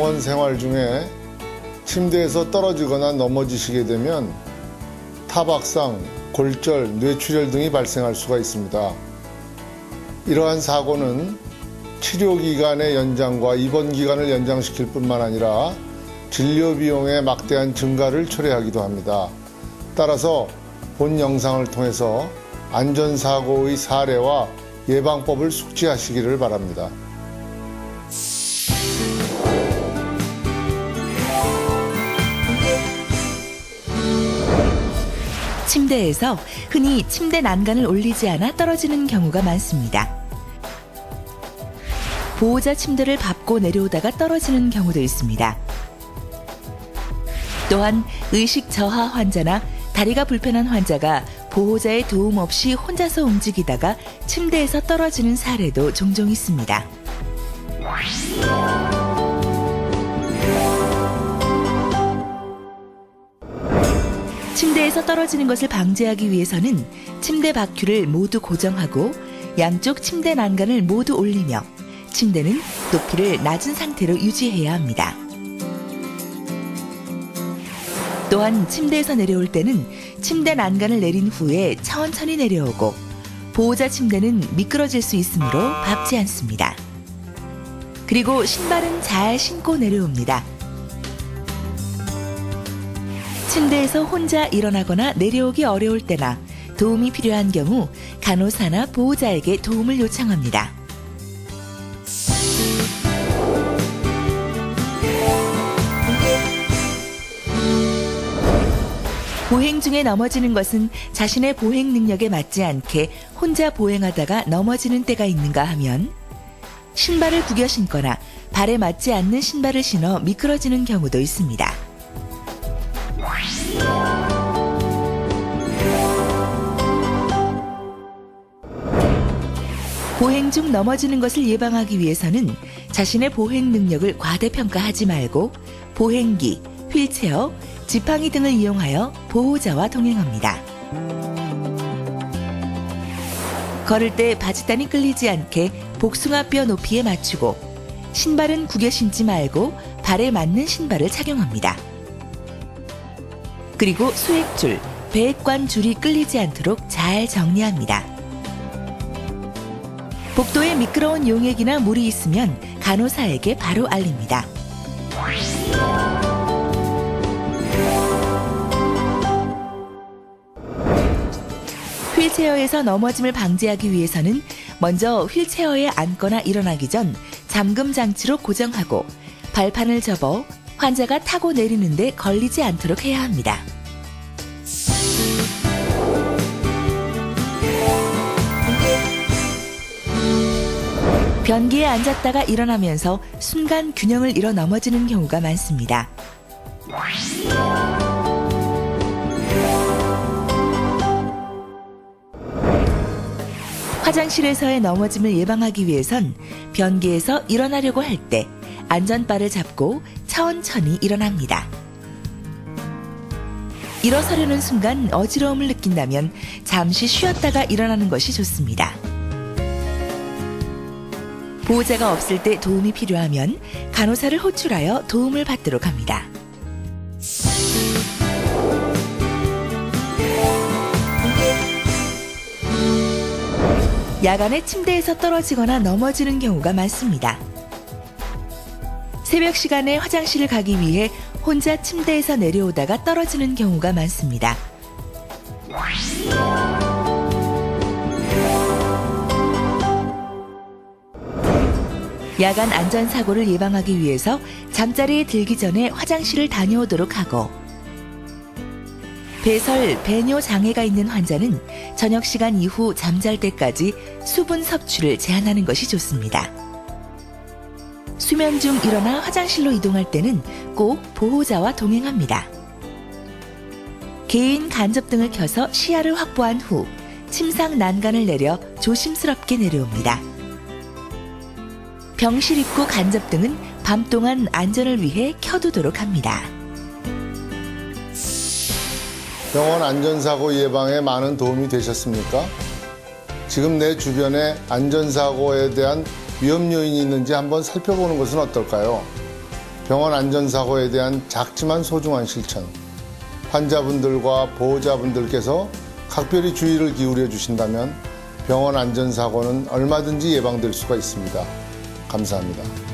병원 생활 중에 침대에서 떨어지거나 넘어지시게 되면 타박상, 골절, 뇌출혈 등이 발생할 수가 있습니다. 이러한 사고는 치료 기간의 연장과 입원 기간을 연장시킬 뿐만 아니라 진료 비용의 막대한 증가를 초래하기도 합니다. 따라서 본 영상을 통해서 안전사고의 사례와 예방법을 숙지하시기를 바랍니다. 침대에서 흔히 침대 난간을 올리지 않아 떨어지는 경우가 많습니다. 보호자 침대를 밟고 내려오다가 떨어지는 경우도 있습니다. 또한 의식 저하 환자나 다리가 불편한 환자가 보호자의 도움 없이 혼자서 움직이다가 침대에서 떨어지는 사례도 종종 있습니다. 침대에서 떨어지는 것을 방지하기 위해서는 침대 바퀴를 모두 고정하고 양쪽 침대 난간을 모두 올리며 침대는 높이를 낮은 상태로 유지해야 합니다. 또한 침대에서 내려올 때는 침대 난간을 내린 후에 천천히 내려오고 보호자 침대는 미끄러질 수 있으므로 밟지 않습니다. 그리고 신발은 잘 신고 내려옵니다. 침대에서 혼자 일어나거나 내려오기 어려울 때나 도움이 필요한 경우 간호사나 보호자에게 도움을 요청합니다. 보행 중에 넘어지는 것은 자신의 보행 능력에 맞지 않게 혼자 보행하다가 넘어지는 때가 있는가 하면 신발을 구겨 신거나 발에 맞지 않는 신발을 신어 미끄러지는 경우도 있습니다. 보행 중 넘어지는 것을 예방하기 위해서는 자신의 보행 능력을 과대평가하지 말고 보행기, 휠체어, 지팡이 등을 이용하여 보호자와 동행합니다. 걸을 때 바지단이 끌리지 않게 복숭아뼈 높이에 맞추고 신발은 구겨 신지 말고 발에 맞는 신발을 착용합니다. 그리고 수액줄, 배액관 줄이 끌리지 않도록 잘 정리합니다. 복도에 미끄러운 용액이나 물이 있으면 간호사에게 바로 알립니다. 휠체어에서 넘어짐을 방지하기 위해서는 먼저 휠체어에 앉거나 일어나기 전 잠금 장치로 고정하고 발판을 접어 환자가 타고 내리는데 걸리지 않도록 해야 합니다. 변기에 앉았다가 일어나면서 순간 균형을 잃어 넘어지는 경우가 많습니다. 화장실에서의 넘어짐을 예방하기 위해선 변기에서 일어나려고 할 때 안전바를 잡고 천천히 일어납니다. 일어서려는 순간 어지러움을 느낀다면 잠시 쉬었다가 일어나는 것이 좋습니다. 보호자가 없을 때 도움이 필요하면 간호사를 호출하여 도움을 받도록 합니다. 야간에 침대에서 떨어지거나 넘어지는 경우가 많습니다. 새벽 시간에 화장실을 가기 위해 혼자 침대에서 내려오다가 떨어지는 경우가 많습니다. 야간 안전사고를 예방하기 위해서 잠자리에 들기 전에 화장실을 다녀오도록 하고 배설, 배뇨 장애가 있는 환자는 저녁 시간 이후 잠잘 때까지 수분 섭취를 제한하는 것이 좋습니다. 수면 중 일어나 화장실로 이동할 때는 꼭 보호자와 동행합니다. 개인 간접 등을 켜서 시야를 확보한 후 침상 난간을 내려 조심스럽게 내려옵니다. 병실 입구 간접 등은 밤 동안 안전을 위해 켜두도록 합니다. 병원 안전사고 예방에 많은 도움이 되셨습니까? 지금 내 주변에 안전사고에 대한 위험 요인이 있는지 한번 살펴보는 것은 어떨까요? 병원 안전사고에 대한 작지만 소중한 실천, 환자분들과 보호자분들께서 각별히 주의를 기울여 주신다면 병원 안전사고는 얼마든지 예방될 수가 있습니다. 감사합니다.